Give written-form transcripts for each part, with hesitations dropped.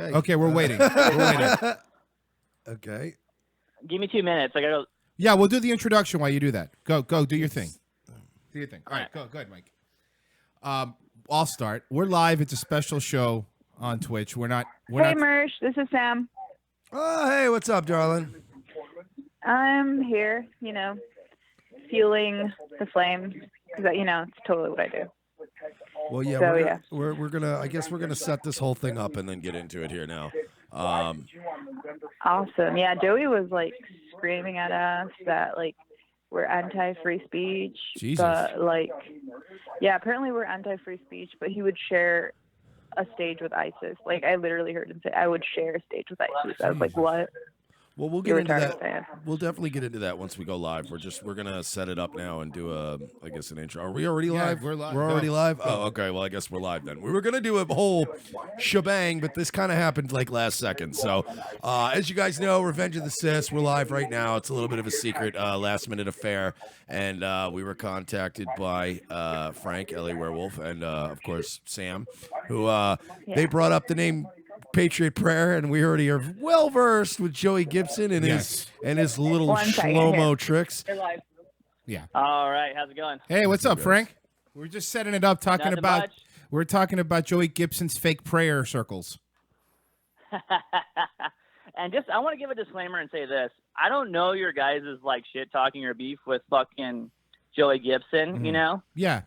Okay, we're waiting. We're waiting. Okay. Give me 2 minutes. I gotta go. Yeah, we'll do the introduction while you do that. Go, do your thing. Do your thing. All right, go ahead, Mike. I'll start. We're live. It's a special show on Twitch. We're not. Hey, Mersh. This is Sam. Oh, hey, what's up, darling? I'm here, fueling the flames because, it's totally what I do. Well, yeah, So, we're gonna. I guess we're gonna set this whole thing up and then get into it here now. Awesome. Yeah, Joey was screaming at us that we're anti-free speech. Jesus. But apparently we're anti-free speech, but he would share a stage with ISIS. I literally heard him say, I would share a stage with ISIS. I was like, what? Well, we'll get into that. We'll definitely get into that once we go live. We're gonna set it up now and do an intro. Are we already live? We're live. We're already live. Oh, okay. Well, I guess we're live then. We were gonna do a whole shebang, but this kind of happened last second. So, as you guys know, Revenge of the Sis. We're live right now. It's a little bit of a secret, last minute affair, and we were contacted by Frank, Lawerewolf, and of course Sam, who they brought up the name Patriot Prayer, and we already are well versed with Joey Gibson and his little slow-mo tricks. Yeah. All right, how's it going? Hey, what's up, Frank? We're just setting it up, we're talking about Joey Gibson's fake prayer circles. And I want to give a disclaimer and say this: I don't know your guys' shit talking or beef with fucking Joey Gibson. Mm-hmm. You know? Yeah.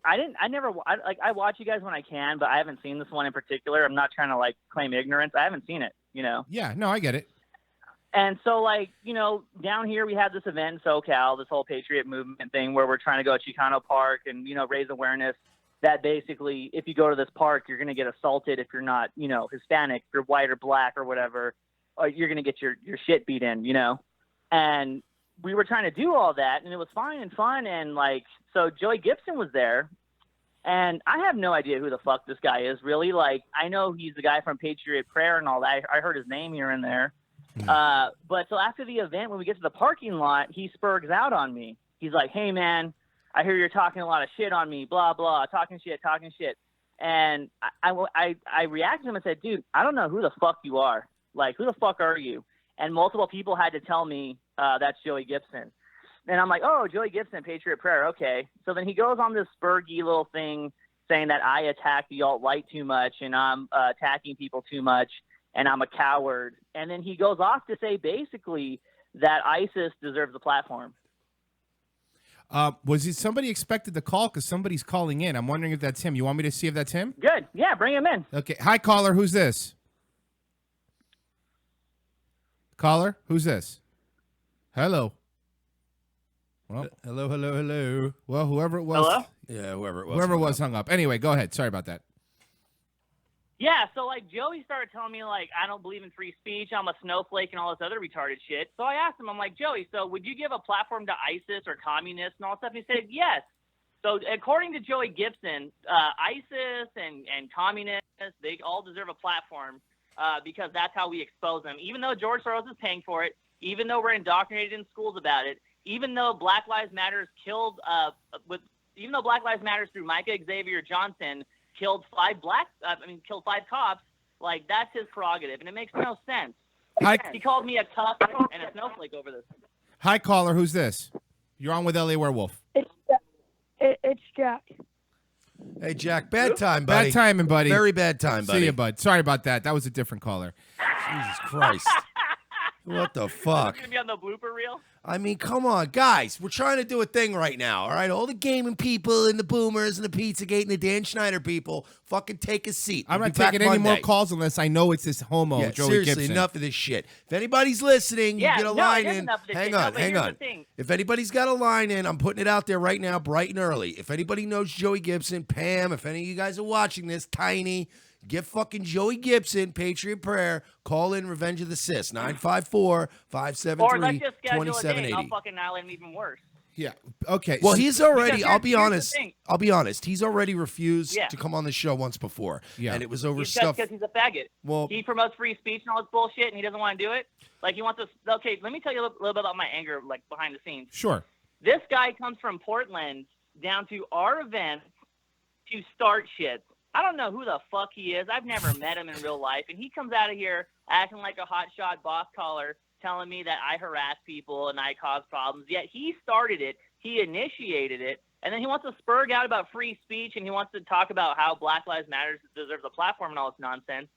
I watch you guys when I can, but I haven't seen this one in particular. I'm not trying to claim ignorance. I haven't seen it, Yeah, no, I get it. And so down here we have this event in SoCal, this whole Patriot movement thing where we're trying to go to Chicano Park and, raise awareness that basically if you go to this park, you're going to get assaulted if you're not, Hispanic, if you're white or black or whatever, or you're going to get your shit beat in, And we were trying to do all that, and it was fine and fun, and so Joey Gibson was there, and I have no idea who the fuck this guy is, really. I know he's the guy from Patriot Prayer and all that. I heard his name here and there. But so after the event, when we get to the parking lot, he spurgs out on me. He's like, hey, man, I hear you're talking a lot of shit on me, blah, blah, talking shit. And I reacted to him and said, dude, I don't know who the fuck you are. Who the fuck are you? And multiple people had to tell me that's Joey Gibson. And I'm like, oh, Joey Gibson, Patriot Prayer, okay. So then he goes on this spurgy little thing saying that I attack the alt-right too much and I'm attacking people too much and I'm a coward. And then he goes off to say basically that ISIS deserves the platform. Was it somebody expected the call? Because somebody's calling in. I'm wondering if that's him. You want me to see if that's him? Good. Yeah, bring him in. Okay. Hi, caller. Who's this? Caller? Who's this? Hello. Well, hello. Well, whoever it was. Hello? Yeah, whoever it was. Whoever it was hung up. Anyway, go ahead. Sorry about that. Yeah, so Joey started telling me I don't believe in free speech, I'm a snowflake and all this other retarded shit. So I asked him, I'm like, Joey, so would you give a platform to ISIS or communists and all that stuff? He said, yes. So according to Joey Gibson, ISIS and communists, they all deserve a platform because that's how we expose them. Even though George Soros is paying for it, even though we're indoctrinated in schools about it, even though Black Lives Matter through Micah Xavier Johnson killed 5 cops, that's his prerogative, and it makes no sense. He called me a cuck and a snowflake over this. Hi, caller. Who's this? You're on with Lawerewolf. It's Jack. Hey, Jack. Bad time, buddy. Bad timing, buddy. Very bad time, buddy. See you, bud. Sorry about that. That was a different caller. Jesus Christ. What the fuck? Going to be on the blooper reel? I mean, come on, guys. We're trying to do a thing right now, all right? All the gaming people and the boomers and the Pizzagate and the Dan Schneider people, fucking take a seat. I'm not taking any more calls unless I know it's this homo, Joey seriously, Gibson. Enough of this shit. If anybody's listening, you get a line in. Hang on. If anybody's got a line in, I'm putting it out there right now, bright and early. If anybody knows Joey Gibson, Pam, if any of you guys are watching this, Tiny, get fucking Joey Gibson, Patriot Prayer. Call in Revenge of the Sis, 954-573-2780. Or let's just schedule a date. I'll fucking annihilate him even worse. Yeah. Okay. Well, he's already, I'll be honest, he's already refused to come on the show once before. Yeah. And it was over stuff. Because he's a faggot. Well, he promotes free speech and all this bullshit, and he doesn't want to do it. He wants to, okay, let me tell you a little bit about my anger, behind the scenes. Sure. This guy comes from Portland down to our event to start shit. I don't know who the fuck he is. I've never met him in real life. And he comes out of here acting like a hotshot boss caller, telling me that I harass people and I cause problems. Yet he started it. He initiated it. And then he wants to spurg out about free speech, and he wants to talk about how Black Lives Matter deserves a platform and all this nonsense.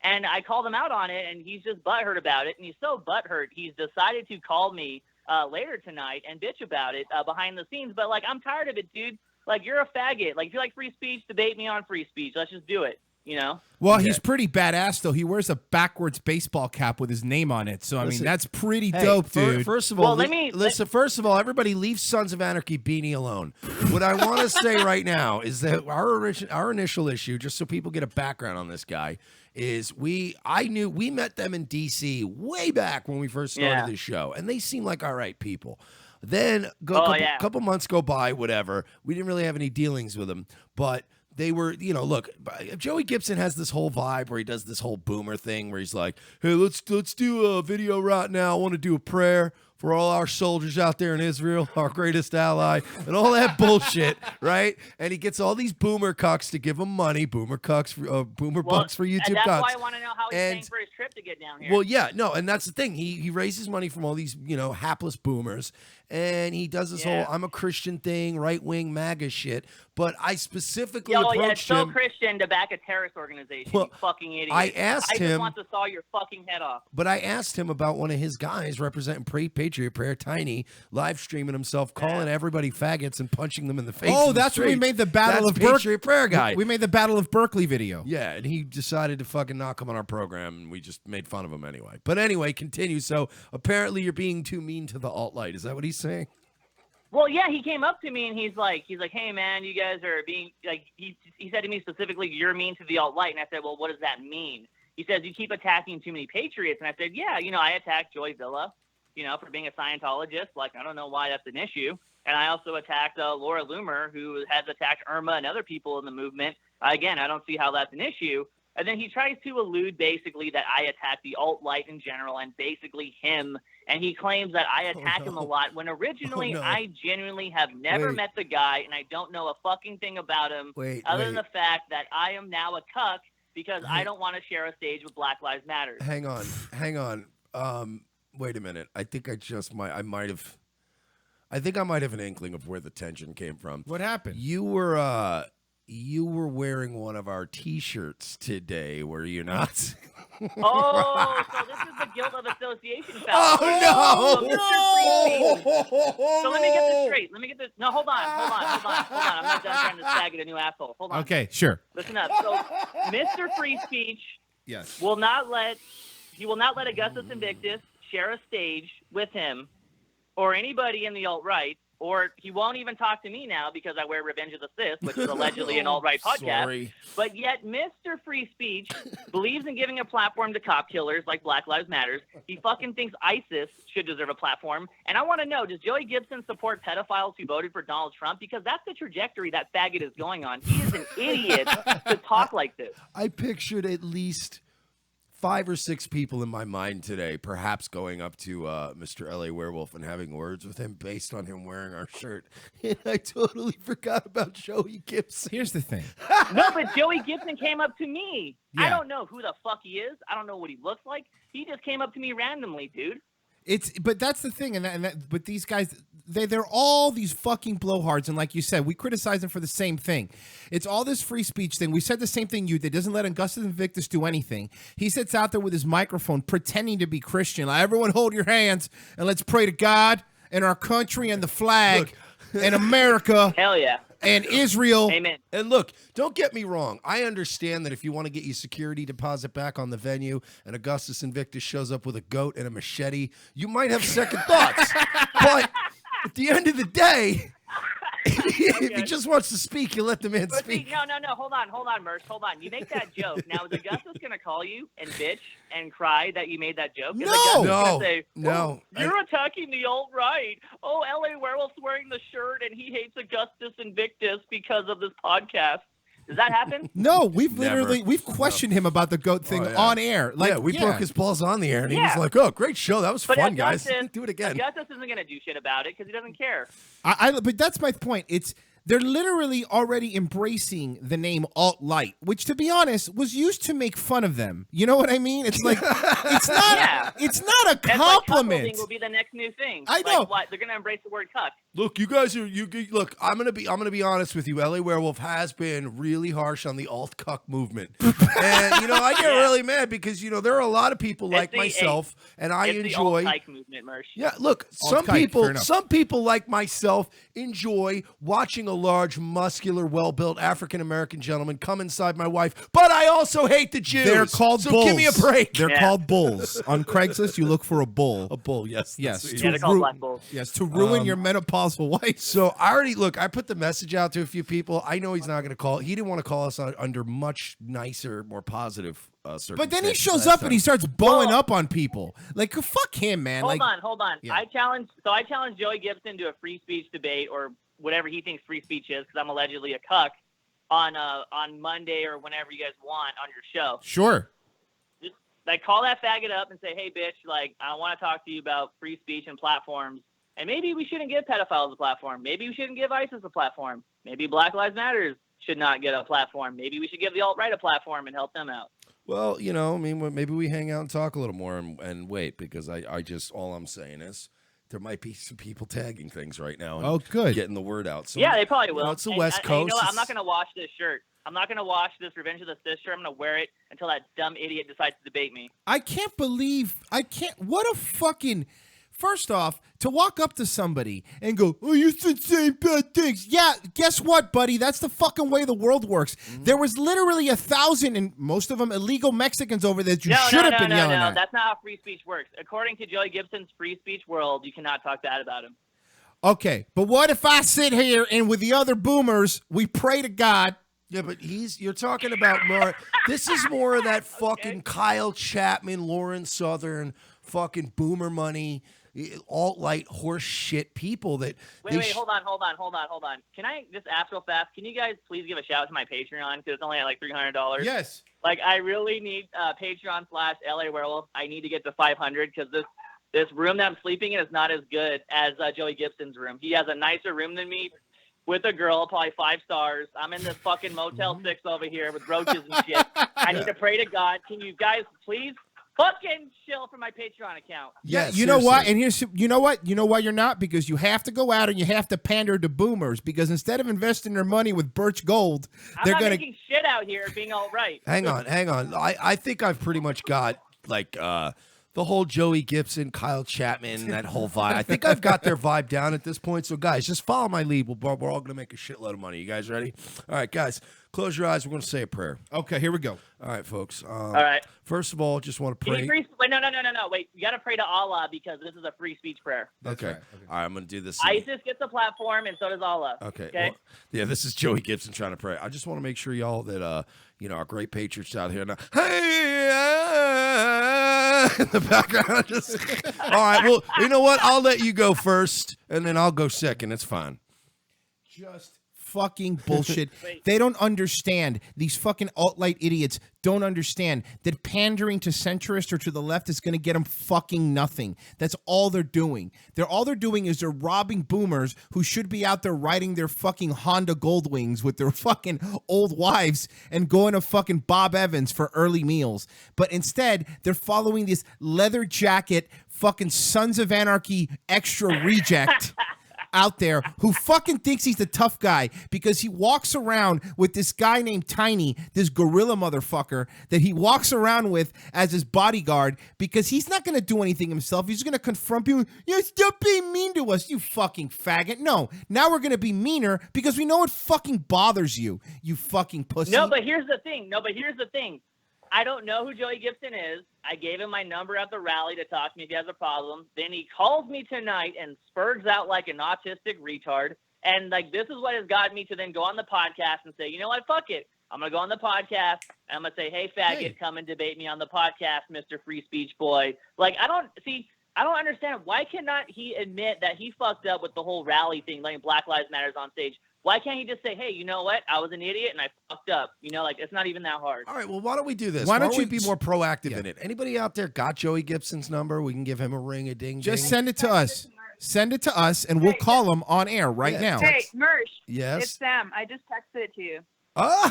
And I called him out on it, and he's just butthurt about it. And he's so butthurt, he's decided to call me later tonight and bitch about it behind the scenes. But, like, I'm tired of it, dude. Like, you're a faggot. Like, if you like free speech, debate me on free speech. Let's just do it, you know? Well, he's pretty badass, though. He wears a backwards baseball cap with his name on it. So, I mean, that's pretty dope, dude. First of all, first of all, everybody leave Sons of Anarchy Beanie alone. What I want to say right now is that our initial issue, just so people get a background on this guy, is we met them in D.C. way back when we first started this show, and they seem like all right people. Then couple months go by, whatever. We didn't really have any dealings with them, but they were, look, Joey Gibson has this whole vibe where he does this whole boomer thing where he's like, hey, let's do a video right now. I want to do a prayer for all our soldiers out there in Israel, our greatest ally, and all that bullshit, right? And he gets all these boomer cucks to give him money, boomer bucks for YouTube and that's cucks. why I want to know how he's paying for his trip to get down here. Well, yeah, no, and that's the thing. He raises money from all these, hapless boomers, and he does this whole I'm a Christian thing, right-wing MAGA shit. But I specifically approached it's so him. Christian to back a terrorist organization, Well, you fucking idiot. I just want to saw your fucking head off. But I asked him about one of his guys representing Patriot Prayer, Tiny, live streaming himself, calling everybody faggots and punching them in the face. Oh, that's when we made the Battle of Patriot Prayer guy. We made the Battle of Berkeley video. Yeah, and he decided to fucking knock him on our program, and we just made fun of him anyway. But anyway, continue. So apparently you're being too mean to the alt-right. Is that what he's saying? Well, yeah, he came up to me and he's like, hey man, you guys are being like, he said to me specifically, you're mean to the alt-right. And I said, well, what does that mean? He says, you keep attacking too many patriots. And I said, yeah, I attacked Joy Villa, for being a Scientologist. Like, I don't know why that's an issue. And I also attacked Laura Loomer, who has attacked Irma and other people in the movement. Again, I don't see how that's an issue. And then he tries to allude basically that I attack the alt-right in general and basically him. And he claims that I attack him a lot when originally I genuinely have never met the guy and I don't know a fucking thing about him other than the fact that I am now a cuck because I don't want to share a stage with Black Lives Matter. Hang on. Wait a minute. I think I might have an inkling of where the tension came from. What happened? You were wearing one of our T-shirts today, were you not? Oh, so this is the guilt of association. Oh, no! So let me get this straight. No, hold on. I'm not done trying to sag at a new asshole. Hold on. Okay, sure. Listen up. So, Mr. Free Speech will not let Augustus Invictus share a stage with him or anybody in the alt-right. Or he won't even talk to me now because I wear Revenge of the Sith, which is allegedly an alt-right podcast. Sorry. But yet Mr. Free Speech believes in giving a platform to cop killers like Black Lives Matter. He fucking thinks ISIS should deserve a platform. And I want to know, does Joey Gibson support pedophiles who voted for Donald Trump? Because that's the trajectory that faggot is going on. He is an idiot to talk like this. I pictured at least 5 or 6 people in my mind today, perhaps going up to Mr. Lawerewolf and having words with him based on him wearing our shirt. And I totally forgot about Joey Gibson. Here's the thing. No, but Joey Gibson came up to me. Yeah. I don't know who the fuck he is. I don't know what he looks like. He just came up to me randomly, dude. But that's the thing, but these guys, they're all these fucking blowhards, and like you said, we criticize them for the same thing. It's all this free speech thing. We said the same thing you did. Doesn't let Augustus Invictus do anything. He sits out there with his microphone pretending to be Christian. Like, everyone hold your hands and let's pray to God and our country and the flag and America. Hell yeah. And Israel. Amen. And look, don't get me wrong. I understand that if you want to get your security deposit back on the venue and Augustus Invictus shows up with a goat and a machete, you might have second thoughts. But at the end of the day, if he just wants to speak, you let the man speak. See, no. Hold on, Merce. Hold on. You make that joke. Now, is Augustus going to call you and bitch and cry that you made that joke? No. You're attacking the alt-right. Oh, Lawerewolf's wearing the shirt and he hates Augustus Invictus because of this podcast. Does that happen? No, we've questioned him about the goat thing on air. Like, we broke his balls on the air, and he was like, "Oh, great show, that was fun, guys. Do it again." Augustus isn't going to do shit about it because he doesn't care. But that's my point. they're literally already embracing the name alt-light, which, to be honest, was used to make fun of them. You know what I mean? It's like it's not it's not a compliment. Like will be the next new thing. I know. What, they're gonna embrace the word cuck. Look, you guys are look. I'm gonna be honest with you. Lawerewolf has been really harsh on the alt cuck movement, and you know I get really mad because you know there are a lot of people like myself, and I enjoy the alt movement, Mersh. Yeah, look, some people like myself enjoy watching a large, muscular, well-built African American gentleman come inside my wife, but I also hate the Jews. They're called so bulls. Give me a break. They're called bulls. On Craigslist, you look for a bull. A bull, yes. Yes. Yeah, they're called black bulls. Yes, to ruin your menopausal wife. So I put the message out to a few people. I know he's not going to call. He didn't want to call us under much nicer, more positive circumstances. But then he shows up and he starts bowing up on people. Like, fuck him, man. Hold on. Yeah. I challenge Joey Gibson to a free speech debate or whatever he thinks free speech is, because I'm allegedly a cuck, on Monday or whenever you guys want on your show. Sure. Just like call that faggot up and say, hey, bitch, like I want to talk to you about free speech and platforms. And maybe we shouldn't give pedophiles a platform. Maybe we shouldn't give ISIS a platform. Maybe Black Lives Matter should not get a platform. Maybe we should give the alt-right a platform and help them out. Well, you know, I mean, maybe we hang out and talk a little more and wait, because I just, all I'm saying is there might be some people tagging things right now. And getting the word out. So, yeah, they probably will. You know, it's the West Coast. You know what? I'm not going to wash this shirt. I'm not going to wash this Revenge of the Sith shirt. I'm going to wear it until that dumb idiot decides to debate me. What a fucking... First off, to walk up to somebody and go, oh, you said saying bad things. Yeah, guess what, buddy? That's the fucking way the world works. Mm-hmm. There was literally 1,000, and most of them illegal Mexicans over there that you should have been yelling at. No, that's not how free speech works. According to Joey Gibson's free speech world, you cannot talk bad about him. Okay, but what if I sit here and with the other boomers, we pray to God? Yeah, but you're talking about more. This is more of that fucking Kyle Chapman, Lauren Southern, fucking boomer money, alt-light horse shit people that... Wait, hold on. Can I just ask real fast, can you guys please give a shout out to my Patreon, because it's only at like $300? Yes. Like, I really need Patreon/Lawerewolf. I need to get to 500, because this room that I'm sleeping in is not as good as Joey Gibson's room. He has a nicer room than me, with a girl, probably 5 stars. I'm in this fucking Motel 6 over here with roaches and shit. I need to pray to God. Can you guys please... fucking chill for my Patreon account. Yeah, you know what? And here's, you know what? You know why you're not? Because you have to go out and you have to pander to boomers. Because instead of investing their money with Birch Gold, they're going to making shit out here being all right. Hang on. I think I've pretty much got like the whole Joey Gibson, Kyle Chapman, that whole vibe. I think I've got their vibe down at this point. So guys, just follow my lead. We're all going to make a shitload of money. You guys ready? All right, guys. Close your eyes. We're going to say a prayer. Okay, here we go. All right, folks. All right. First of all, just want to pray. Wait, no. Wait, you got to pray to Allah, because this is a free speech prayer. Okay. Right. All right, I'm going to do this. ISIS gets a platform, and so does Allah. Okay. Well, yeah, this is Joey Gibson trying to pray. I just want to make sure y'all that you know, our great patriots out here now. Hey, in the background. Just all right. Well, you know what? I'll let you go first, and then I'll go second. It's fine. Just fucking bullshit. They don't understand. These fucking alt-right idiots don't understand that pandering to centrists or to the left is going to get them fucking nothing. That's all they're doing. All they're doing is they're robbing boomers who should be out there riding their fucking Honda Goldwings with their fucking old wives and going to fucking Bob Evans for early meals. But instead, they're following this leather jacket fucking Sons of Anarchy extra reject out there who fucking thinks he's the tough guy because he walks around with this guy named Tiny, this gorilla motherfucker that he walks around with as his bodyguard, because he's not going to do anything himself. He's going to confront people. You're still being mean to us, you fucking faggot. No, now we're going to be meaner because we know it fucking bothers you, you fucking pussy. No, but here's the thing. I don't know who Joey Gibson is. I gave him my number at the rally to talk to me if he has a problem. Then he calls me tonight and spurts out like an autistic retard. And like, this is what has gotten me to then go on the podcast and say, you know what, fuck it. I'm going to go on the podcast and I'm going to say, hey, faggot, come and debate me on the podcast, Mr. Free Speech Boy. Like, I don't understand. Why cannot he admit that he fucked up with the whole rally thing, letting Black Lives Matter on stage? Why can't he just say, hey, you know what? I was an idiot and I fucked up. You know, like, it's not even that hard. All right, well, why don't we do this? Why don't we be more proactive in it? Anybody out there got Joey Gibson's number? We can give him a ring, a ding, just send it to us. Send it to us, and we'll call him on air right now. Hey, Mersh. Yes. It's Sam. I just texted it to you. Oh,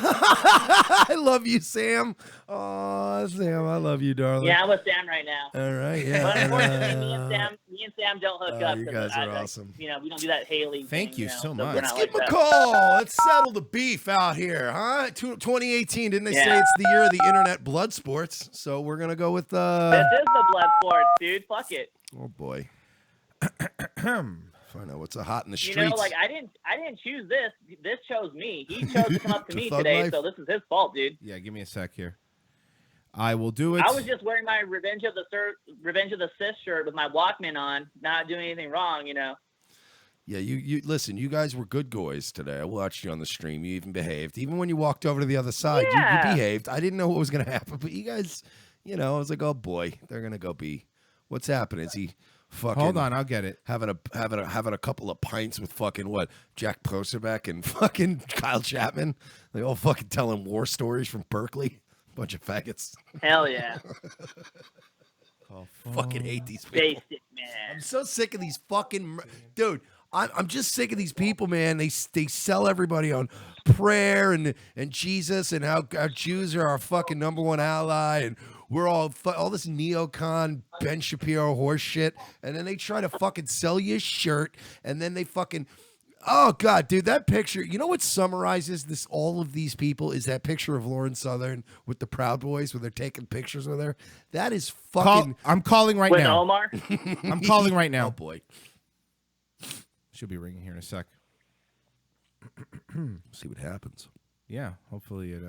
I love you, Sam. Oh, Sam, I love you, darling. Yeah, I'm with Sam right now. All right, yeah. But unfortunately, me and Sam don't hook up. You 'cause guys are awesome. We don't do that Haley. Thank thing, you know, so we're much. not Let's like give him a that. call. Let's settle the beef out here, huh? 2018, didn't they say Yeah. it's the year of the internet blood sports? So we're going to go with... This is the blood sports, dude. Fuck it. Oh, boy. Find out what's hot in the streets. You know, like I didn't choose this. This chose me. He chose to come up to me Thug today, life. so this is his fault, dude. Yeah, give me a sec here. I will do it. I was just wearing my Revenge of the Sith shirt with my Walkman on, not doing anything wrong, you know. Yeah, you listen, you guys were good boys today. I watched you on the stream. You even behaved. Even when you walked over to the other side, you behaved. I didn't know what was going to happen, but you guys, I was like, oh, boy, they're going to go be. What's happening? Is he... Fucking Hold on, I'll get it. Having a couple of pints with fucking what? Jack Poserbeck and fucking Kyle Chapman. They all fucking telling war stories from Berkeley. Bunch of faggots. Hell yeah. Fucking hate these people. Basic, man. I'm so sick of these fucking dude. I'm just sick of these people, man. They sell everybody on prayer and Jesus and how Jews are our fucking number one ally and we're all this neocon Ben Shapiro horse shit, and then they try to fucking sell you a shirt, and then they fucking, oh god, dude, that picture. You know what summarizes this? All of these people is that picture of Lauren Southern with the Proud Boys where they're taking pictures with her. That is fucking. I'm calling right With now. Omar? I'm calling right now. Oh boy, she'll be ringing here in a sec. See what happens. Yeah, hopefully it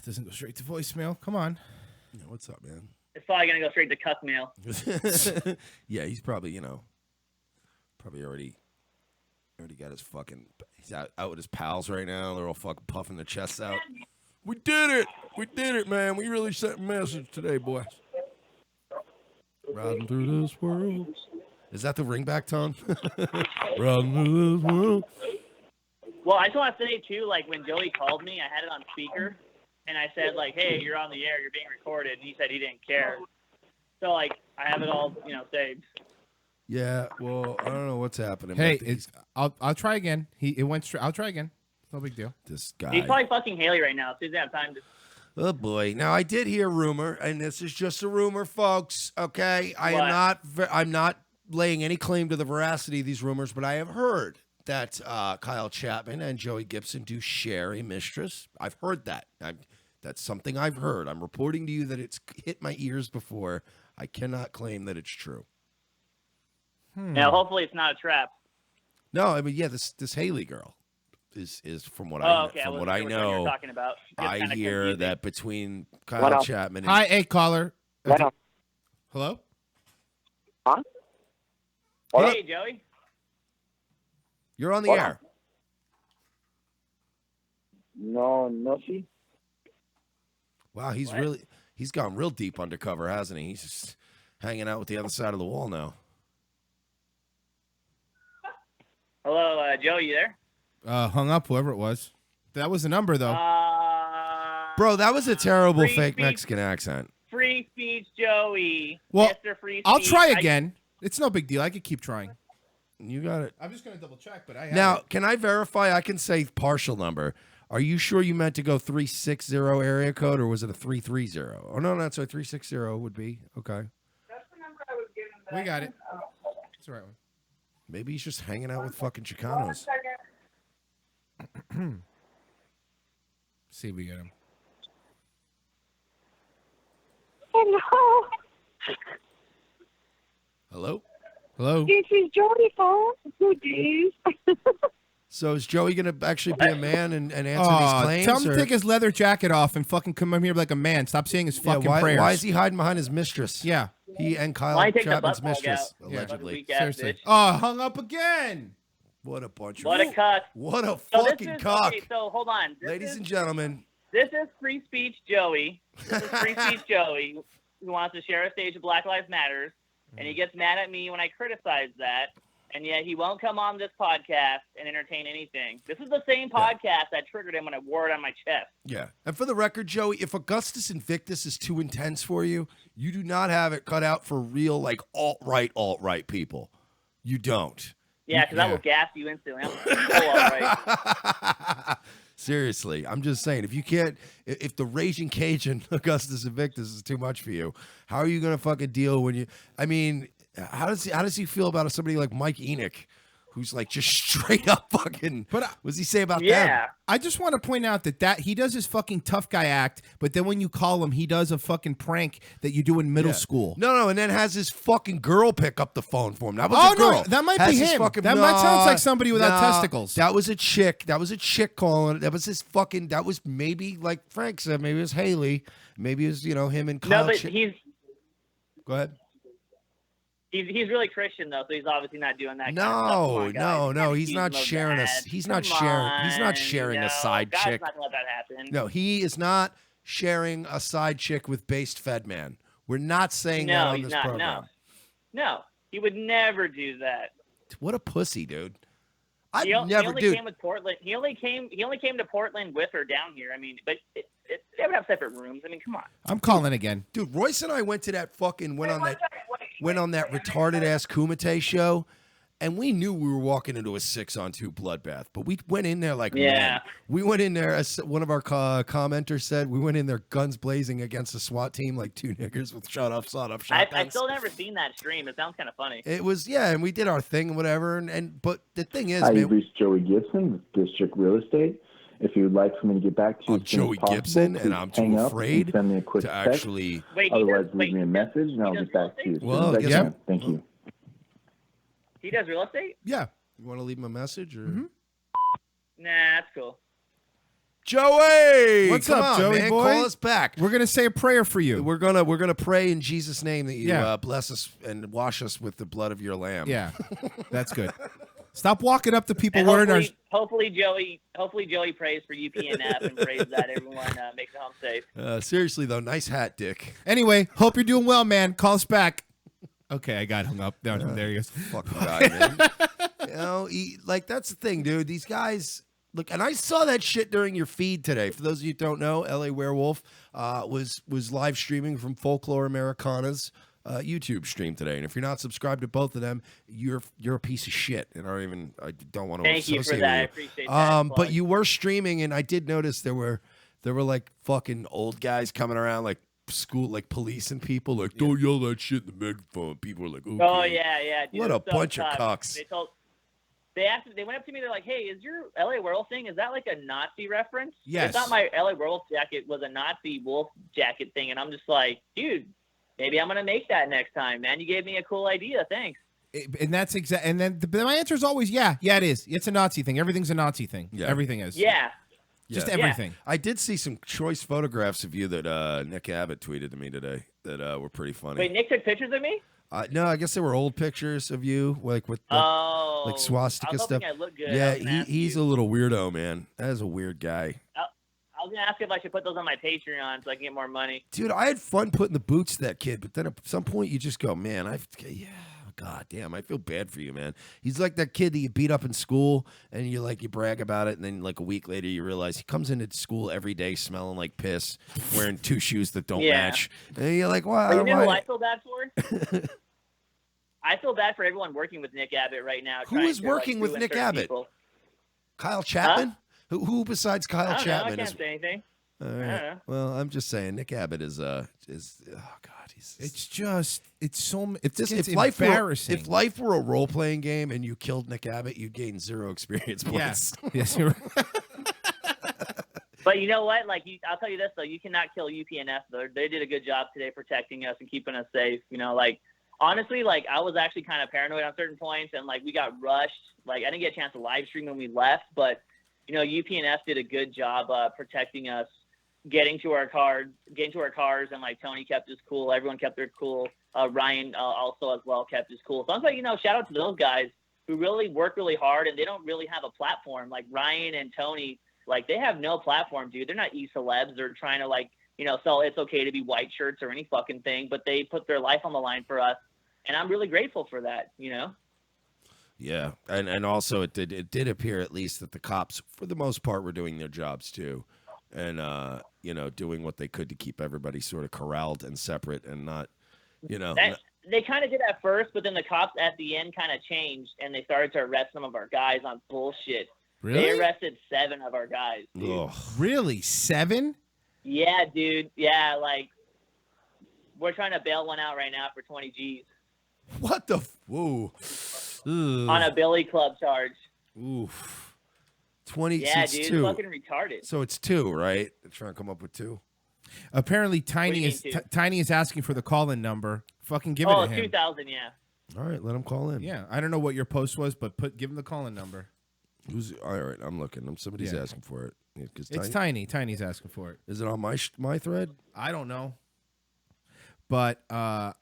doesn't go straight to voicemail. Come on. Yeah, what's up, man? It's probably gonna go straight to cuck mail. Yeah, he's probably probably already got his fucking. He's out with his pals right now. They're all fucking puffing their chests out. We did it, man. We really sent a message today, boys. Riding through this world. Is that the ringback tone? Riding through this world. Well, I just want to say too, like when Joey called me, I had it on speaker, and I said like, "Hey, you're on the air. You're being recorded." And he said he didn't care. So like, I have it all, saved. Yeah. Well, I don't know what's happening. Hey, but I'll try again. It went straight. I'll try again. It's no big deal. this guy. He's probably fucking Haley right now. So he doesn't have time to. Oh boy! Now I did hear rumor, and this is just a rumor, folks. Okay, I'm not laying any claim to the veracity of these rumors, but I have heard that Kyle Chapman and Joey Gibson do share a mistress. I've heard that. That's something I've heard. I'm reporting to you that it's hit my ears before. I cannot claim that it's true. Now, hopefully, it's not a trap. No, I mean, yeah, this Haley girl is from what Okay. from I what wasn't I sure which one you know. were talking about. It's I kinda hear confusing. that between Kyle Chapman and Hi, hey caller. Hello. Huh? Hey, Joey. you're on the air. No, see. Wow, he's gone real deep undercover, hasn't he? He's just hanging out with the other side of the wall now. Hello, Joey, you there? Hung up, whoever it was. That was the number, though. Bro, that was a terrible Free fake speech. Mexican accent. Free speech, Joey. Well, Mr. Free I'll Speech. try again. It's no big deal. I could keep trying. You got it. I'm just going to double check, but I have Now, it. can I verify? I can say partial number. Are you sure you meant to go 360 area code, or was it a 330? Oh, no, that's what 360 would be. Okay. That's the number I was given. We got it. That's the right one. Maybe he's just hanging out with fucking Chicanos. See if we get him. Hello, Hello? Hello? this is Joey phone. Good days. So is Joey going to actually be a man and answer these claims? Tell him or- to take his leather jacket off and fucking come in here like a man. Stop saying his Yeah, fucking why, prayers. why is he hiding behind his mistress? Yeah. He and Kyle Why don't you take the Chapman's butt plug mistress, out? allegedly. Weak ass Seriously. bitch. Oh, hung up again. What a bunch of... What a cuck. What a So fucking this is, cock. okay, so hold on. Ladies and gentlemen, This is Free Speech Joey. This is Free Speech Joey who wants to share a stage of Black Lives Matters, and he gets mad at me when I criticize that. and yet he won't come on this podcast and entertain anything. This is the same podcast that triggered him when I wore it on my chest. Yeah. And for the record, Joey, if Augustus Invictus is too intense for you, you do not have it cut out for real, like, alt-right people. You don't. Yeah, because I will gas you instantly. I'm so all right. Seriously, I'm just saying, if the Raging Cajun Augustus Invictus is too much for you, how are you gonna fucking deal when you? I mean, how does he feel about somebody like Mike Enoch, who's like just straight up fucking? What does he say about them? I just want to point out that he does his fucking tough guy act, but then when you call him, he does a fucking prank that you do in middle school. No, and then has his fucking girl pick up the phone for him. That was a girl. No, that might be him. That might sound like somebody without testicles. That was a chick. That was a chick calling. That was his fucking. That was maybe like Frank said. Maybe it was Haley. Maybe it was him and Kyle. No, but he's. Go ahead. He's really Christian though, so he's obviously not doing that. No, he's not sharing us. He's not sharing a side chick. God's not gonna let that happen. No, he is not sharing a side chick with based Fed man. We're not saying that on this program. No, he would never do that. What a pussy, dude. He only came with Portland. He only came to Portland with her down here. I mean, but they would have separate rooms. I mean, come on. I'm calling again, dude. Royce and I went to that fucking went on that retarded ass Kumite show, and we knew we were walking into a 6-on-2 bloodbath. But we went in there like men. We went in there, as one of our commenters said, we went in there guns blazing against a SWAT team like two niggers with sawed-off shotguns. I've still never seen that stream. It sounds kind of funny. It was and we did our thing and whatever. But the thing is, Hi, man, you've reached Joey Gibson, District Real Estate. If you would like for me to get back to you, Joey Gibson, and I'm too afraid send me a quick to text. actually. Otherwise, leave me a message, and I'll get back to you. Well, Thank you. He does real estate? Yeah. You want to leave him a message or? Nah, that's cool. Joey, what's come up, on, Joey man? boy? Call us back. We're gonna say a prayer for you. We're gonna pray in Jesus' name that you bless us and wash us with the blood of your lamb. Yeah, that's good. Stop walking up to people And wearing our. Hopefully Joey prays for UPNF and prays that everyone makes it home safe. Seriously though, nice hat, Dick. Anyway, hope you're doing well, man. Call us back. Okay, I got hung up. There he goes. Fucking guy, man. That's the thing, dude. These guys. Look, and I saw that shit during your feed today. For those of you who don't know, Lawerewolf was live streaming from Folklore Americana's YouTube stream today. And if you're not subscribed to both of them, you're a piece of shit. And I don't want to Thank you for that. I appreciate that. But you were streaming, and I did notice there were like fucking old guys coming around, like school, like police and people, like don't yell that shit in the megaphone. People are like, okay. Oh yeah. Dude, what a bunch of cucks. They went up to me. They're like, "Hey, is your LA Werewolf thing? Is that like a Nazi reference?" Yes. I thought my LA Werewolf jacket was a Nazi wolf jacket thing, and I'm just like, dude, maybe I'm gonna make that next time, man. You gave me a cool idea. Thanks. And that's exact. And then my answer is always, yeah, it is. It's a Nazi thing. Everything's a Nazi thing. Yeah. Everything is. Yeah. Just everything. I did see some choice photographs of you that Nick Abbott tweeted to me today that were pretty funny. Wait, Nick took pictures of me? No, I guess they were old pictures of you, like with like swastika stuff. I look good. Yeah, he's a little weirdo, man. That is a weird guy. I was gonna ask if I should put those on my Patreon so I can get more money. Dude, I had fun putting the boots to that kid, but then at some point you just go, man, God damn, I feel bad for you, man. He's like that kid that you beat up in school, and you brag about it, and then like a week later you realize he comes into school every day smelling like piss, wearing two shoes that don't match, and you're like, wow. You know who I feel bad for? I feel bad for everyone working with Nick Abbott right now. Who is working with Nick Abbott? People. Kyle Chapman? Huh? Who besides Kyle Chapman? I can't say anything. All right. Well, I'm just saying, Nick Abbott is oh god, it's embarrassing. If life were a role playing game and you killed Nick Abbott, you'd gain 0 experience points. Yes, you're right. But you know what? Like, I'll tell you this though, you cannot kill UPNF though. They did a good job today protecting us and keeping us safe. You know, like honestly, like I was actually kind of paranoid on certain points, and like we got rushed. Like I didn't get a chance to live stream when we left, but you know, UPNF did a good job protecting us, getting to our cars, and like Tony kept his cool. Everyone kept their cool. Ryan also as well kept his cool. So I'm like, you know, shout out to those guys who really work really hard, and they don't really have a platform. Like Ryan and Tony, like they have no platform, dude. They're not e-celebs. They're trying to like, you know, sell It's Okay to Be White shirts or any fucking thing, but they put their life on the line for us, and I'm really grateful for that, you know. Yeah, and also it did appear at least that the cops, for the most part, were doing their jobs too, and doing what they could to keep everybody sort of corralled and separate and not, They kind of did at first, but then the cops at the end kind of changed, and they started to arrest some of our guys on bullshit. Really? They arrested 7 of our guys. Dude. Ugh. Really? 7? Yeah, dude. Yeah, like we're trying to bail one out right now for 20 G's What the? Whoa. Ugh. on a billy club charge. Oof. 20. Yeah, so it's dude, 2. fucking retarded. So it's 2, right? They're trying to come up with 2. Apparently, What do Tiny you is mean, dude? Tiny is asking for the call-in number. Fucking give it Oh, to him. 2,000, yeah. All right, let him call in. Yeah, I don't know what your post was, but give him the call-in number. All right? I'm looking. Somebody's Yeah. asking for it. Yeah, 'cause It's Tiny. Tiny's asking for it. Is it on my thread? I don't know, but I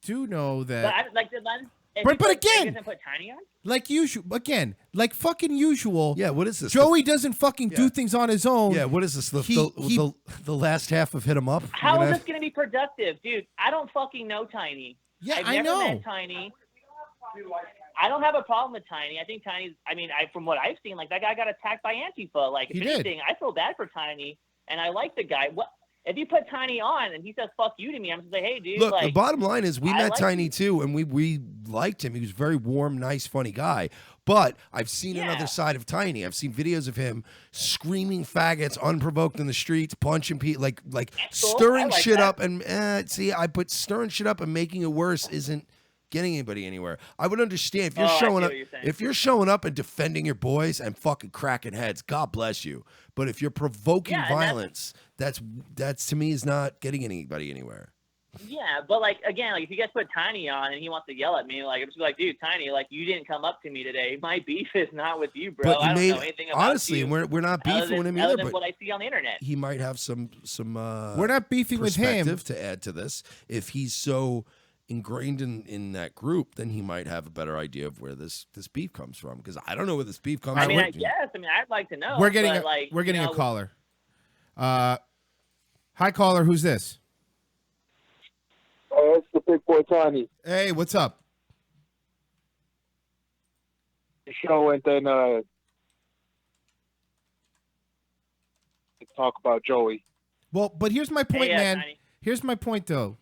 do know But that, I like the one. But again- Doesn't put Tiny on. like usual, again, like fucking usual. Yeah. What is this? Joey doesn't fucking do Yeah. things on his own. Yeah. What is this? The He- the last half of Hit 'Em Up. How You're is gonna this gonna be productive, dude? I don't fucking know Tiny. Yeah, I've I never know. met Tiny. I don't have a problem with Tiny. I think Tiny's. I mean, from what I've seen, like that guy got attacked by Antifa. Like, if He did. anything, I feel bad for Tiny, and I like the guy. What if you put Tiny on and he says "fuck you" to me? I'm just like, hey, dude. Look, like, the bottom line is we I met like Tiny him. too, and we liked him. He was a very warm, nice, funny guy. But I've seen Yeah. another side of Tiny. I've seen videos of him screaming faggots unprovoked in the streets, punching people, like cool. stirring I like shit that. up. And stirring shit up and making it worse isn't getting anybody anywhere. I would understand if you're Oh, I see showing what up, you're saying. if you're showing up and defending your boys and fucking cracking heads. God bless you. But if you're provoking Yeah, and that's- violence, that's to me is not getting anybody anywhere. Yeah, but like again, like if you guys put Tiny on and he wants to yell at me, like I'm just like, dude, Tiny, like you didn't come up to me today. My beef is not with you, bro. But I you don't made know anything about honestly, you. and we're not other beefing with than, him other either. than But what I see on the internet. he might have some We're not beefing with him. perspective to add to this. If he's so ingrained in that group, then he might have a better idea of where this beef comes from. Because I don't know where this beef comes I from. mean, I guess. I mean, I'd like to know. We're getting but, like, we're getting you know, a caller. Hi, caller. Who's this? Oh, it's the big boy Tiny. Hey, what's up? The show and then talk about Joey. Well, but here's my point, yeah, man. Tiny. Here's my point, though.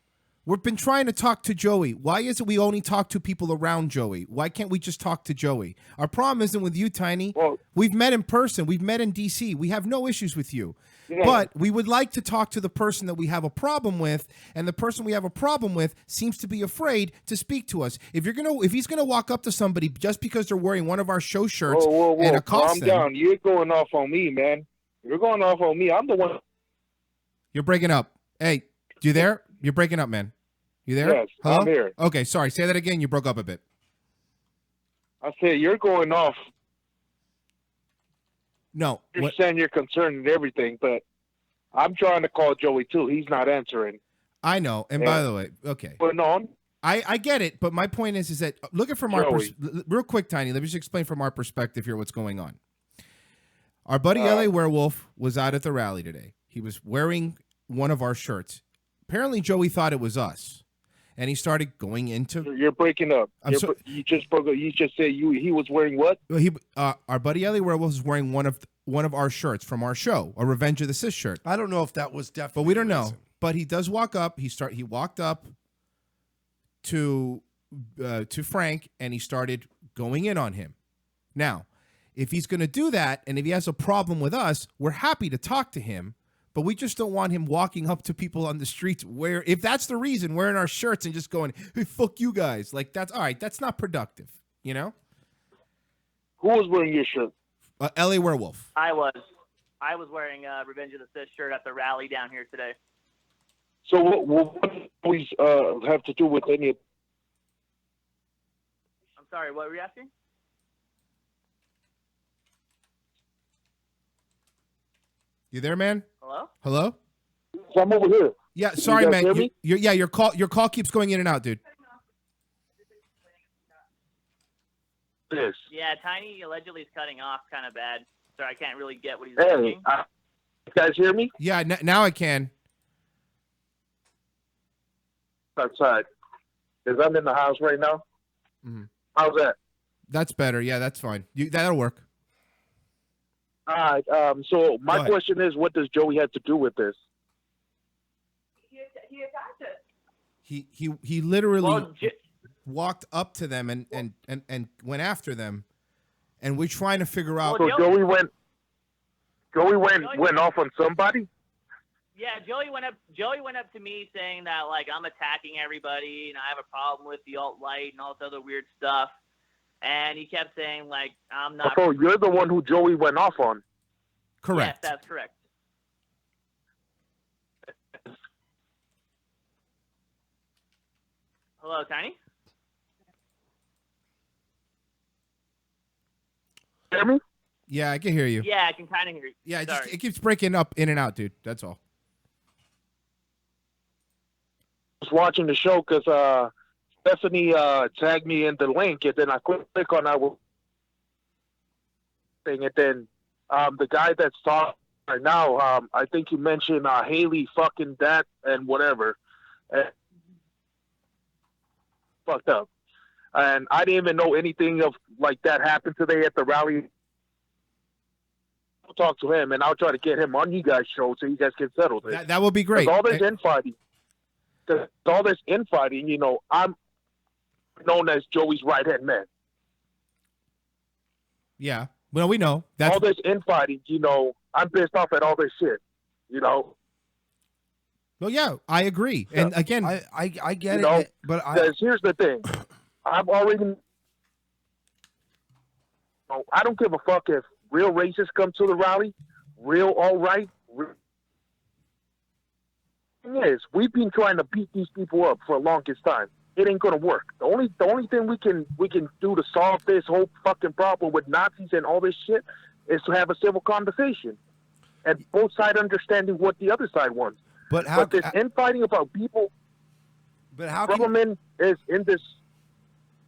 We've been trying to talk to Joey. Why is it we only talk to people around Joey? Why can't we just talk to Joey? Our problem isn't with you, Tiny. Well, We've met in person. We've met in D.C. We have no issues with you. yeah, But we would like to talk to the person that we have a problem with, and the person we have a problem with seems to be afraid to speak to us. If he's gonna walk up to somebody just because they're wearing one of our show shirts whoa, and calm accost them, down. You're going off on me, man. You're going off on me. I'm the one. you're breaking up. Hey, you there? You're breaking up, man. You there? Yes, Hello? I'm here. Okay, sorry. Say that again. You broke up a bit. I said you're going off. No. You're What, saying you're concerned and everything, but I'm trying to call Joey too. He's not answering. I know. And Yeah. by the way, okay. But no, I get it, but my point is that looking from our Joey. real quick, Tiny. Let me just explain from our perspective here what's going on. Our buddy Uh. Lawerewolf was out at the rally today. He was wearing one of our shirts. Apparently, Joey thought it was us, and he started going into. you're breaking up. I'm so- You just broke up. You just said he was wearing what? Our buddy Lawerewolf was wearing one of our shirts from our show, a Revenge of the Sis shirt. I don't know if that was definitely. But we don't the know. reason. But he does walk up. He walked up to Frank, and he started going in on him. Now, if he's going to do that, and if he has a problem with us, we're happy to talk to him. But we just don't want him walking up to people on the streets if that's the reason, wearing our shirts and just going, "Hey, fuck you guys." Like, that's all right. That's not productive, you know? Who was wearing your shirt? L.A. Werewolf. I was wearing a Revenge of the Sis shirt at the rally down here today. So what does always have to do with any? I'm sorry, what were you asking? You there, man? Hello? Hello? So I'm over here. Yeah, sorry, guys man. hear me? Your call keeps going in and out, dude. This. Yeah, Tiny allegedly is cutting off kind of bad, so I can't really get what he's Hey, asking. you guys hear me? Yeah, now I can. Outside. Because I'm in the house right now. Mhm. How's that? That's better. Yeah, that's fine. That'll work. All right. So Go my ahead. question is, what does Joey have to do with this? He attacked us. He literally Well, walked up to them and went after them, and we're trying to figure out. So Joey- Joey went off on somebody. Yeah, Joey went up to me saying that like I'm attacking everybody and I have a problem with the alt-right and all this other weird stuff. And he kept saying like I'm not. So you're the one who Joey went off on. Correct. Yes, that's correct. Hello, Tiny. Hear me? Yeah, I can hear you. Yeah, I can kind of hear you. Yeah, Sorry. it keeps breaking up in and out, dude. That's all. I was watching the show because Stephanie tagged me in the link, and then I click on that thing, and then the guy that's talking right now, I think you mentioned Haley fucking that and whatever, and fucked up, and I didn't even know anything of like that happened today at the rally. I'll talk to him, and I'll try to get him on you guys' show so you guys can settle this. That would be great. All this infighting. All this infighting, you know, I'm known as Joey's right-hand man. Yeah. Well, we know. That's All this infighting, you know, I'm pissed off at all this shit, you know. Well, yeah, I agree. And again, I get You know, it, but Because here's the thing. I've already... I don't give a fuck if real racists come to the rally, real all-right. Thing is, we've been trying to beat these people up for the longest time. It ain't gonna work. The only thing we can do to solve this whole fucking problem with Nazis and all this shit is to have a civil conversation, and both sides understanding what the other side wants. but how? But this infighting about people, But how? Can, government is in this.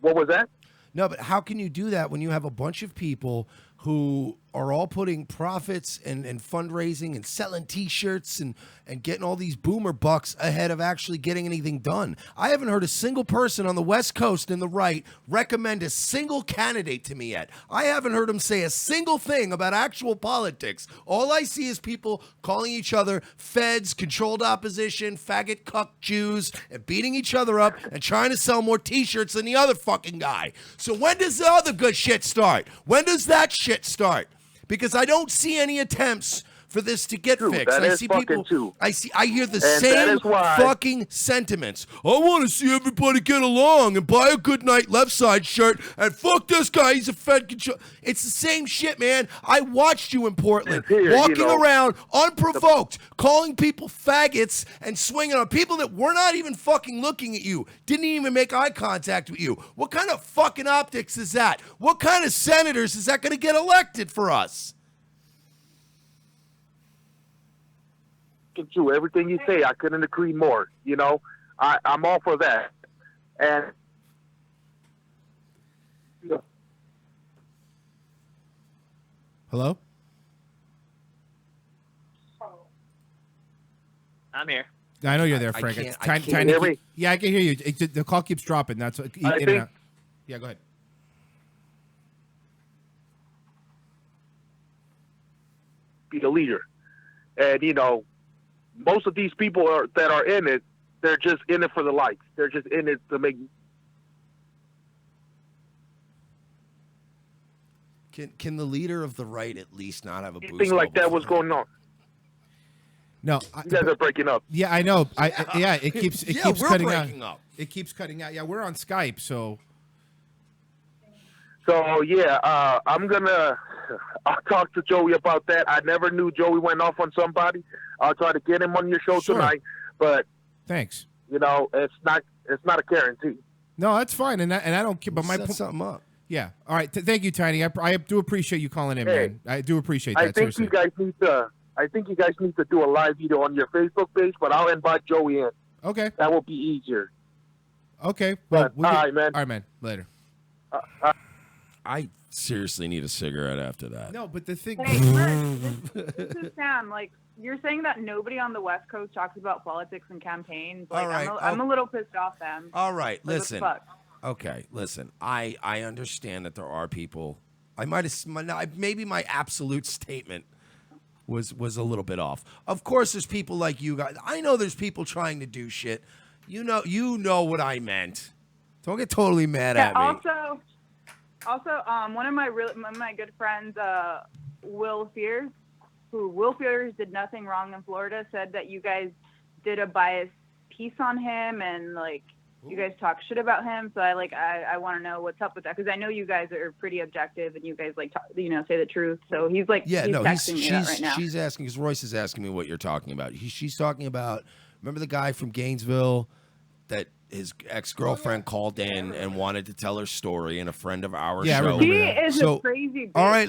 What was that? no, but how can you do that when you have a bunch of people who are all putting profits and fundraising and selling T-shirts and getting all these boomer bucks ahead of actually getting anything done? I haven't heard a single person on the West Coast and the right recommend a single candidate to me yet. I haven't heard them say a single thing about actual politics. All I see is people calling each other feds, controlled opposition, faggot cuck Jews, and beating each other up and trying to sell more T-shirts than the other fucking guy. So when does the other good shit start? When does that shit start? Because I don't see any attempts for this to get True, fixed. that I is see fucking people. true. I hear the And that same is why- fucking sentiments. I want to see everybody get along and buy a good night left side shirt and fuck this guy. He's a Fed control. It's the same shit, man. I watched you in Portland, Here, you walking know, around unprovoked, calling people faggots and swinging on people that were not even fucking looking at you, didn't even make eye contact with you. What kind of fucking optics is that? What kind of senators is that going to get elected for us? True. Everything you say, I couldn't agree more. You know, I'm all for that. And hello? I'm here. I know you're there, I Frank. can't- It's I tiny, can't tiny hear keep- me. yeah, I can hear you. The call keeps dropping. That's what, in and think- out. Yeah, go ahead. be the leader. And you know, most of these people that are in it, they're just in it for the likes. They're just in it to make. Can the leader of the right at least not have a boost? Anything like that was going on. No, You guys are breaking up. yeah, I know. Yeah, it keeps Yeah, keeps we're cutting breaking out. up. It keeps cutting out. Yeah, we're on Skype, so So yeah, I'll talk to Joey about that. I never knew Joey went off on somebody. I'll try to get him on your show Sure. tonight, but thanks. you know, it's not a guarantee. No, that's fine, and I don't care. But my Set something up. yeah. All right. Thank you, Tiny. I do appreciate you calling in, Hey, man. I do appreciate that. I think seriously. you guys need to do a live video on your Facebook page, but I'll invite Joey in. Okay. That will be easier. Okay. Well, But, all right, man. All right, man. Later. I seriously need a cigarette after that. No, but the thing. Hey, this is Sam. Like, you're saying that nobody on the West Coast talks about politics and campaigns. Like, All right, I'm a little pissed off, Sam. All right, Like, listen. what the fuck? Okay, listen. I understand that there are people. I might have maybe my absolute statement was a little bit off. Of course, there's people like you guys. I know there's people trying to do shit. You know what I meant. Don't get totally mad at me. Also, one of my good friends, Will Fears, who Will Fears did nothing wrong in Florida, said that you guys did a biased piece on him and like you guys talk shit about him. So I want to know what's up with that because I know you guys are pretty objective and you guys say the truth. So he's like, texting me that right now. She's asking because Royce is asking me what you're talking about. She's talking about. Remember the guy from Gainesville that his ex-girlfriend called in and wanted to tell her story, and a friend of ours showed. He is a crazy bitch. All right,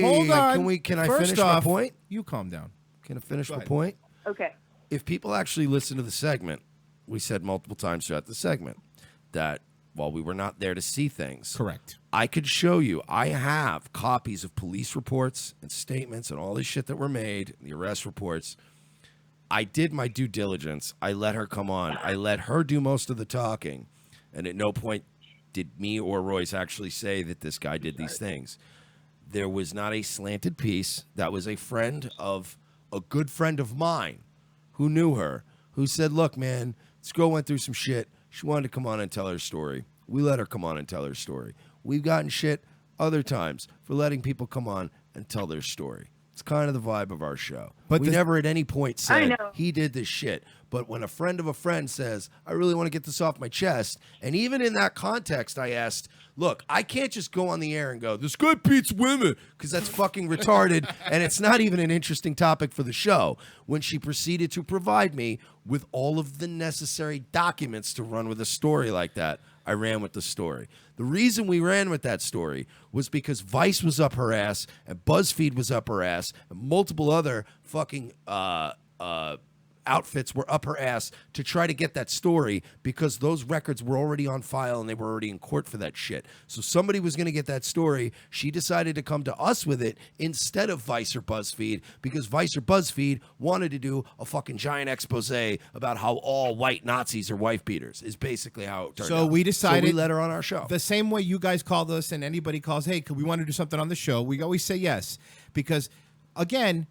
hold on. Can I finish my point? You calm down. Can I finish my point? Okay. If people actually listen to the segment, we said multiple times throughout the segment that while we were not there to see things, correct, I could show you. I have copies of police reports and statements and all this shit that were made, the arrest reports. I did my due diligence. I let her come on. I let her do most of the talking. And at no point did me or Royce actually say that this guy did these things. There was not a slanted piece. That was a good friend of mine who knew her, who said, look, man, this girl went through some shit. She wanted to come on and tell her story. We let her come on and tell her story. We've gotten shit other times for letting people come on and tell their story. It's kind of the vibe of our show. But we never at any point said he did this shit. But when a friend of a friend says, I really want to get this off my chest, and even in that context, I asked, look, I can't just go on the air and go, this guy beats women, because that's fucking retarded, and it's not even an interesting topic for the show. When she proceeded to provide me with all of the necessary documents to run with a story like that, I ran with the story. The reason we ran with that story was because Vice was up her ass and BuzzFeed was up her ass and multiple other fucking outfits were up her ass to try to get that story because those records were already on file and they were already in court for that shit. So somebody was going to get that story. She decided to come to us with it instead of Vice or BuzzFeed because Vice or BuzzFeed wanted to do a fucking giant expose about how all white Nazis are wife beaters is basically how it turned out. So we decided. So we let her on our show. The same way you guys called us and anybody calls, hey, could we want to do something on the show? We always say yes because, again,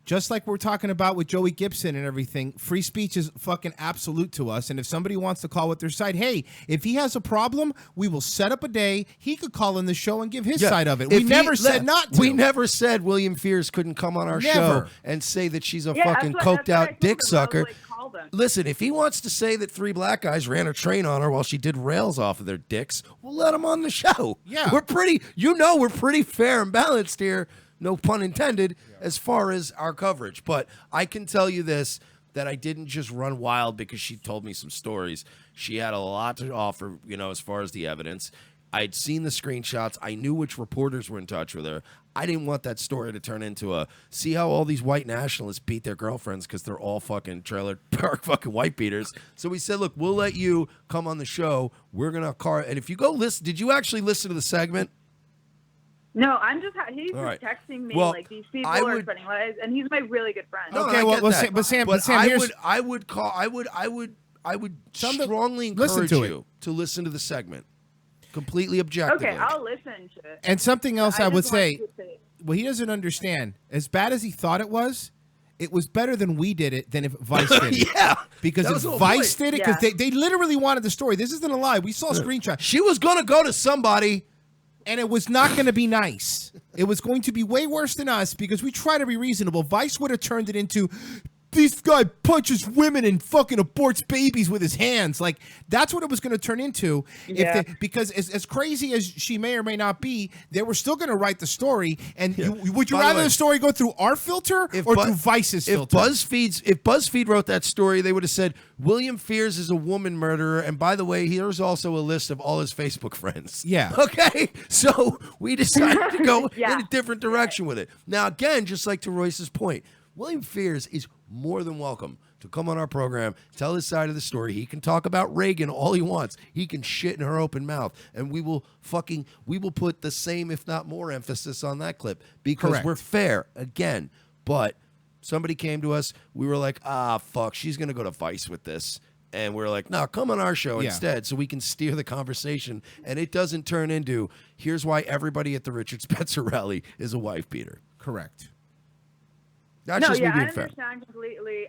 just like we're talking about with Joey Gibson and everything, free speech is fucking absolute to us. And if somebody wants to call with their side, hey, if he has a problem, we will set up a day. He could call in the show and give his side of it. We never said not to. We never said William Fears couldn't come on our show and say that she's a fucking coked out dick sucker. Listen, if he wants to say that 3 black guys ran a train on her while she did rails off of their dicks, we'll let him on the show. Yeah. We're pretty fair and balanced here. No pun intended, as far as our coverage. But I can tell you this, that I didn't just run wild because she told me some stories. She had a lot to offer, as far as the evidence. I'd seen the screenshots. I knew which reporters were in touch with her. I didn't want that story to turn into see how all these white nationalists beat their girlfriends because they're all fucking trailer park fucking white beaters. So we said, look, we'll let you come on the show. We're going to and if you go listen, did you actually listen to the segment? No, I'm just he's just texting me like these people are spending lives, and he's my really good friend. No, okay, Sam, I would strongly encourage you to listen to the segment completely objectively. Okay, I'll listen to it. And something else I would say, well, he doesn't understand. As bad as he thought it was better than we did it than if Vice did it. Yeah. Because if Vice did it, because they literally wanted the story. This isn't a lie. We saw screenshots. She was going to go to somebody. And it was not going to be nice. It was going to be way worse than us because we try to be reasonable. Vice would have turned it into, this guy punches women and fucking aborts babies with his hands. Like, that's what it was going to turn into. Yeah. Because as crazy as she may or may not be, they were still going to write the story. And would you rather the story go through our filter or through Vice's filter? If BuzzFeed wrote that story, they would have said, William Fears is a woman murderer. And by the way, here's also a list of all his Facebook friends. Yeah. Okay? So we decided to go in a different direction with it. Now, again, just like to Royce's point, William Fears is more than welcome to come on our program, tell his side of the story. He can talk about Reagan all he wants. He can shit in her open mouth. And we will put the same, if not more, emphasis on that clip because we're fair again. But somebody came to us. We were like, fuck, she's going to go to Vice with this. And we're like, no, come on our show Yeah. instead so we can steer the conversation. And it doesn't turn into, here's why everybody at the Richard Spencer rally is a wife beater. Correct. That's just me I being fair. understand completely.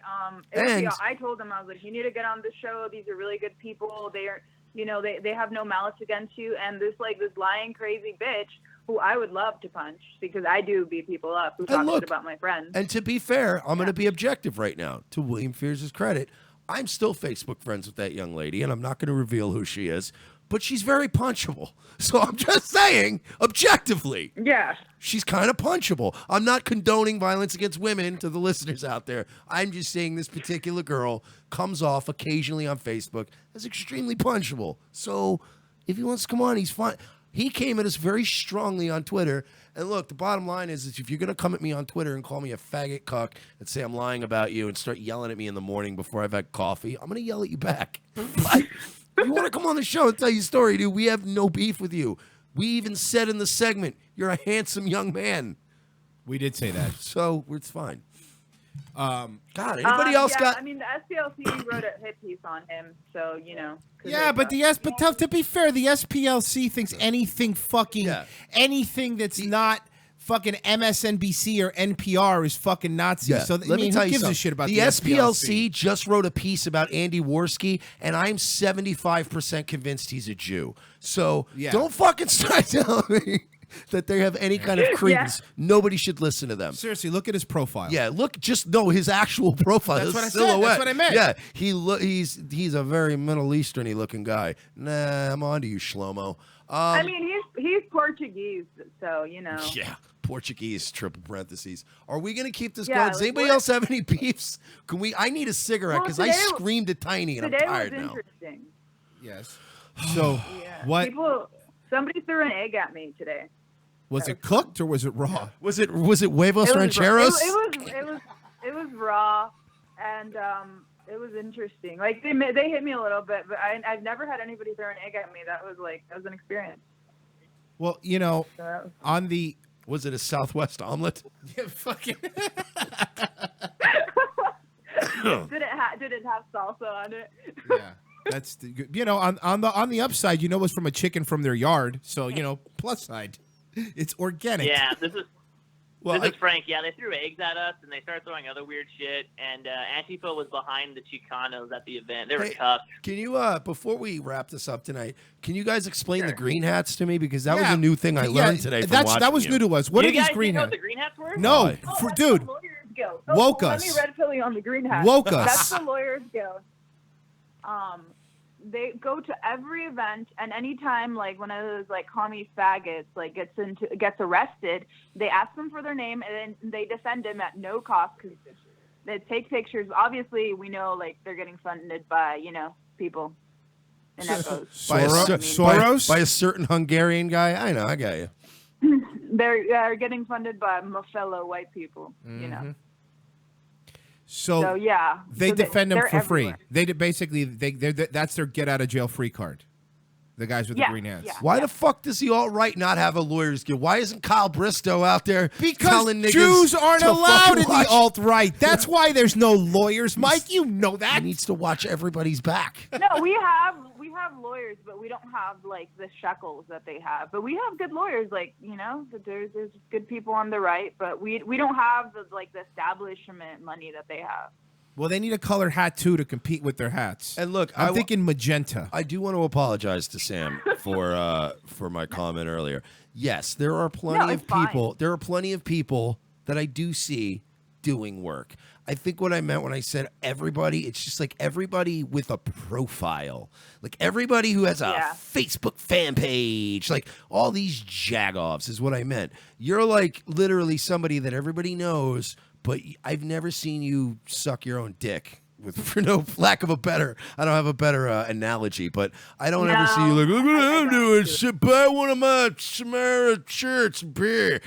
And- I told them, I was like, you need to get on the show. These are really good people. They are, they have no malice against you. And this lying crazy bitch who I would love to punch because I do beat people up who talk shit about my friends. And to be fair, I'm going to be objective right now. To William Fears' credit, I'm still Facebook friends with that young lady, and I'm not going to reveal who she is, but she's very punchable. So I'm just saying, objectively. Yeah. She's kind of punchable. I'm not condoning violence against women to the listeners out there. I'm just saying this particular girl comes off occasionally on Facebook as extremely punchable. So if he wants to come on, he's fine. He came at us very strongly on Twitter. And look, the bottom line is if you're going to come at me on Twitter and call me a faggot cuck and say I'm lying about you and start yelling at me in the morning before I've had coffee, I'm going to yell at you back. But if you want to come on the show and tell your story, dude, we have no beef with you. We even said in the segment, you're a handsome young man. We did say that. So it's fine. God, anybody else got... I mean, the SPLC wrote a hit piece on him, so, Yeah, but to be fair, the SPLC thinks anything anything that's not fucking MSNBC or NPR is fucking Nazi. Yeah. So Let me tell who you gives a something. shit about the SPLC just wrote a piece about Andy Worski, and I'm 75% convinced he's a Jew. So don't fucking start telling me that they have any kind of credence. Nobody should listen to them. Seriously, look at his profile. Yeah, his actual profile. That's his what I silhouette. said. That's what I meant. Yeah, he's a very Middle Eastern-y looking guy. Nah, I'm on to you, Shlomo. I mean, he's Portuguese, so, Yeah, Portuguese, triple parentheses. Are we going to keep this Yeah, going? Does like, anybody else have any beefs? I need a cigarette because I screamed at Tiny and I'm Today tired was now. interesting. Yes. So what? Somebody threw an egg at me today. Was it cooked or was it raw? Was it huevos rancheros? It was raw, and it was interesting. Like they hit me a little bit, but I've never had anybody throw an egg at me. That was an experience. Well, on the was it a Southwest omelet? Yeah, fucking. Did it have salsa on it? Yeah. That's on the upside, it was from a chicken from their yard. So, plus side, it's organic. Yeah, this is Frank. Yeah, they threw eggs at us, and they started throwing other weird shit. And Antifa was behind the Chicanos at the event. They were tough. Can you, before we wrap this up tonight, can you guys explain the green hats to me? Because that was a new thing I learned today from watching that was you. new to us. What are these green hats? hats? What the green hats were? No, dude. Woke Let us. me red pill you on the green hat. Woke us. That's the Lawyers Guild. They go to every event, and anytime one of those commie faggots gets arrested, they ask them for their name and then they defend him at no cost because they take pictures. Obviously, we know they're getting funded by people. And that goes. Soros? By a certain Hungarian guy. I know, I got you. They're getting funded by my fellow white people. So yeah, they defend them for free. Everywhere. They basically that's their get out of jail free card. The guys with the green hats. Yeah. Why the fuck does the alt-right not have a lawyer's guild? Why isn't Kyle Bristow out there telling niggas Jews aren't to allowed fucking in watch? the alt-right. That's why there's no lawyers, Mike. You know that. He needs to watch everybody's back. No, we have lawyers, but we don't have the shekels that they have. But we have good lawyers, there's good people on the right, but we don't have the establishment money that they have. Well, they need a colored hat too to compete with their hats. And look, I'm thinking magenta. I do want to apologize to Sam for my comment earlier. Yes, there are plenty of people. Fine. There are plenty of people that I do see doing work. I think what I meant when I said everybody, it's just everybody with a profile. Everybody who has a Facebook fan page. All these jagoffs is what I meant. You're literally somebody that everybody knows, but I've never seen you suck your own dick. For no lack of a better, I don't have a better analogy, but I don't ever see you look what I'm doing. Buy one of my Samara shirts and beer.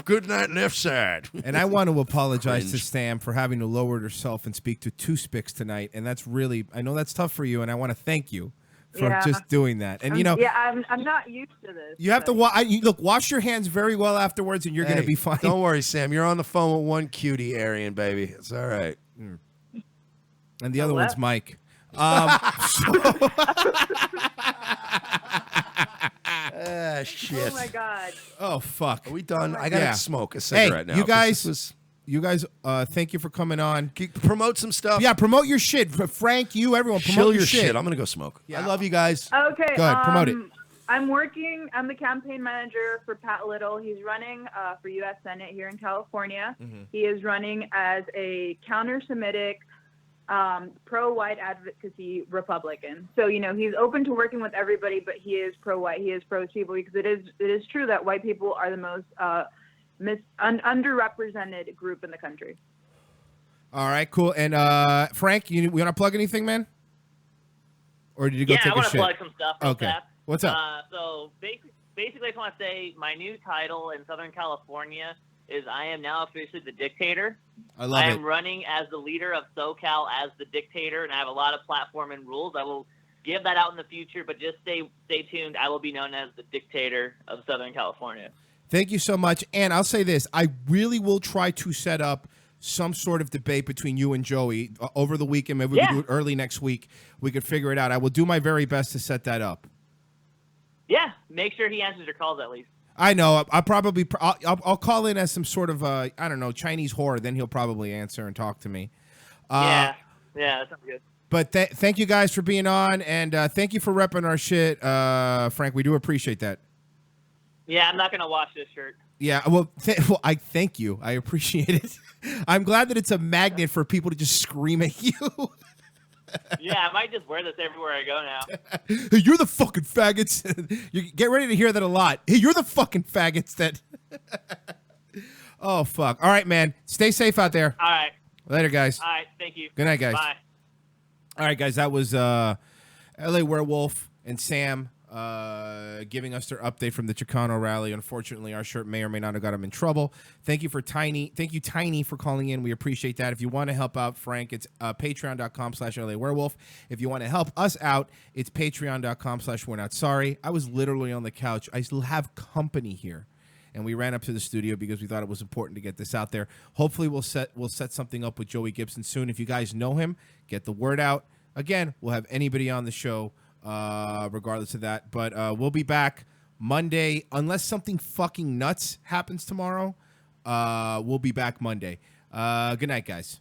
Good night, left side. And I want to apologize to Sam for having to lower herself and speak to two spics tonight. And that's really, I know that's tough for you, and I want to thank you for just doing that. And I'm not used to this. You have to wash your hands very well afterwards, and you're going to be fine. Don't worry, Sam. You're on the phone with one cutie, Aryan, baby. It's all right. And the other one's Mike. Shit. Oh my God. Oh fuck. Are we done? I gotta Yeah. smoke a Hey, cigarette now. you 'cause guys. this Thank you for coming on. promote some stuff. Yeah, promote your shit. Frank, you, everyone, promote Chill your your shit. I'm gonna go smoke. I love you guys. Okay. Go ahead, promote it. I'm the campaign manager for Pat Little. He's running for U.S. Senate here in California. He is running as a counter-Semitic, pro-white advocacy Republican. So, he's open to working with everybody, but he is pro-white. He is pro-people because it is true that white people are the most underrepresented group in the country. All right, cool. And Frank, you want to plug anything, or did you go take a shit? I want to plug some stuff. Okay. What's up? So basically, I just want to say my new title in Southern California is I am now officially the dictator. I love it. I am running as the leader of SoCal as the dictator, and I have a lot of platform and rules. I will give that out in the future, but just stay tuned. I will be known as the dictator of Southern California. Thank you so much. And I'll say this. I really will try to set up some sort of debate between you and Joey over the weekend. Maybe we can do it early next week. We could figure it out. I will do my very best to set that up. Yeah, make sure he answers your calls at least. I know. I'll call in as some sort of I don't know, Chinese whore. Then he'll probably answer and talk to me. Yeah, that sounds good. But thank you guys for being on, and thank you for repping our shit, Frank. We do appreciate that. Yeah, I'm not gonna wash this shirt. Yeah, well, I thank you. I appreciate it. I'm glad that it's a magnet for people to just scream at you. Yeah, I might just wear this everywhere I go now. Hey, you're the fucking faggots. You get ready to hear that a lot. Hey, you're the fucking faggots that. Oh fuck! All right, man. Stay safe out there. All right. Later, guys. All right. Thank you. Good night, guys. Bye. All right, guys. That was Lawerewolf and Sam giving us their update from the Chicano Rally. Unfortunately, our shirt may or may not have got him in trouble. Thank you, Tiny, for calling in. We appreciate that. If you want to help out Frank, it's patreon.com/LAWerewolf. If you want to help us out, it's patreon.com/we're-not-sorry. I was literally on the couch. I still have company here. And we ran up to the studio because we thought it was important to get this out there. Hopefully, we'll set something up with Joey Gibson soon. If you guys know him, get the word out. Again, we'll have anybody on the show, regardless of that. But we'll be back Monday, unless something fucking nuts happens tomorrow. We'll be back Monday. Good night, guys.